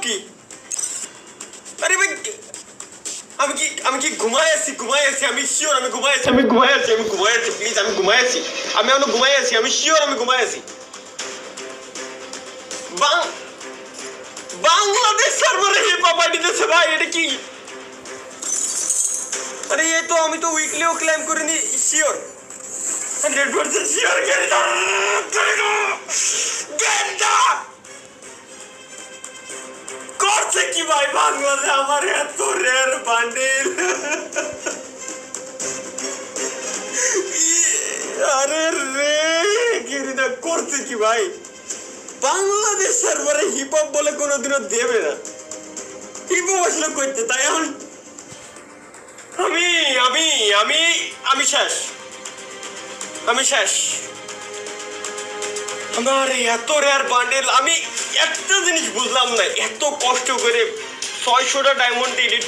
কি? আরে ভাই আমি কি ঘুমাই আছি আমি শিওর আমি ঘুমাই আছি প্লিজ আমি ঘুমাই আছি আমি এখনো ঘুমাই আছি আমি শিওর আমি ঘুমাই আছি বাংলাদেশ সার্ভারে হিপ হপ আইডি দিতেছে ভাই এটা কি আরে ये तो আমি তো উইকলিও ক্লেম করিনি শিওর 100% শিওর গেন্দা করছে কি ভাই বাংলাদেশ আমার এত রেয়ার বান্ডেল আরে রে গেরিনা করছে কি ভাই বাংলাদেশ সার্ভারে হিপ হপ বলে কোনোদিনও দেবে না হিপ হপ আসলে করতে তাই এখন আমি আমি আমি আমি শেষ আমার এত রেয়ার বান্ডেল আমি একটা জিনিস বুঝলাম না এত কষ্ট করে 600টা ডায়মন্ড এডিট